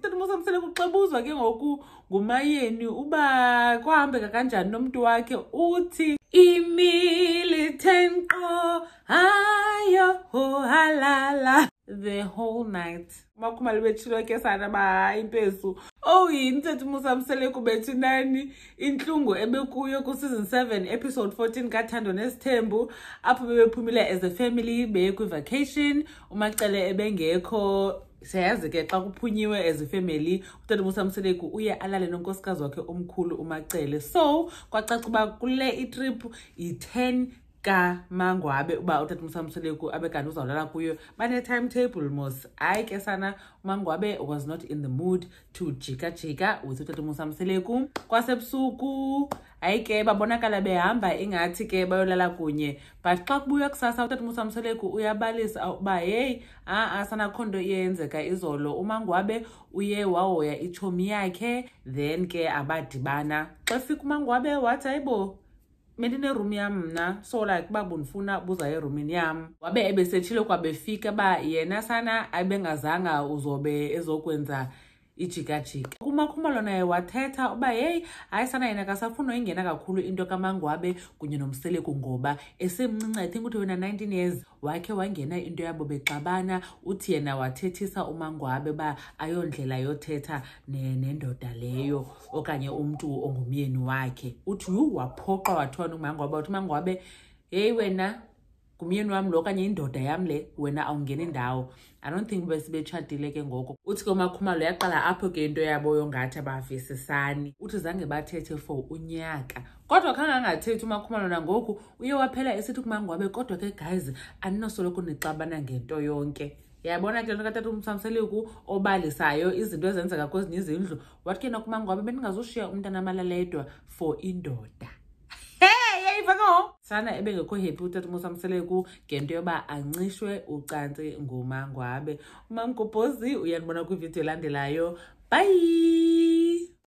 utata uMaMseleku xa buzwa ke ngoku ngumayeni uba kwahambeka kanjani nomntu wakhe uthi imilitenqo hayo halala the whole night. Umakhumalo betshilo ke sana ba impesu. Oh yini utata uMaMseleku bethi nani inhlungu ebekuyo ku season 7 episode 14 kaThando Nesithembu apho bebephumile as a family beye kwi vacation uMacele ebengekho. Siyazi ke xa kuphunyiwe as a family utata uMaMseleku uye alale nonkosikazi wakhe omkhulu uMacele. So kwacaca uba kule itrip i-10 kaMangwabe uba utata uMaMseleku abe kanti uzawulala kuyo bane-timetable mos. Hayi ke sana uMangwabe was not in the mood to jika with utata uMaMseleku. Kwasebusuku hayi ke babonakala behamba ingathi ke bayolala kunye, but xa kubuya kusasa utata uMaMseleku uyabalisa uba hey sana khondo iyenzeka izolo. uMangwabe uye wahoya ichomi yakhe then ke abadibana. Xa fika uMangwabe wathi hayibo mendine room yam mna, so like babundifuna buza erumini yam. Wabe ebesetshile kwabefika ba yena sana abengazanga uzobe ezokwenza ijika. uMakhumalo naye wathetha uba hey hayi sana yena kasafuna ingena kakhulu into kaMangwabe kunye noMseleku ngoba esemncinci, I think uthi wena 19 years wakhe wangena into yabo bexabana. Uthi yena wathethisa uMangwabe ba ayondlela yothetha nendoda leyo okanye umntu ongumyeni wakhe. Uthi waphoqa wathona uMangwabe uthi uMangwabe hey wena ngumyeni wam lo okanye indoda yam le, wena awungena indawo. I don't think besibetshatile ke ngoko. Uthi ke uMakhumalo yaqala apho ke into yabo yongathi abavisisani. Uthi zange bathethe for unyaka, kodwa khange angathethi uMakhumalo nangoku uye waphela esithi kuMangwabe kodwa ke guys andinosoloko nixabana ngento yonke. Yabona ke lo katata uMaMseleku obalisayo izinto ezenzeka kwezinye izindlu. Wathi ke nakuMangwabe bendingazushiya umntana amalaledwa for indoda. Sana ebengekho happy utata uMaMseleku ngento yoba ancishwe ucansi nguMangwabe. uMamgobhozi uyanibona kwivideo elandelayo. Bye.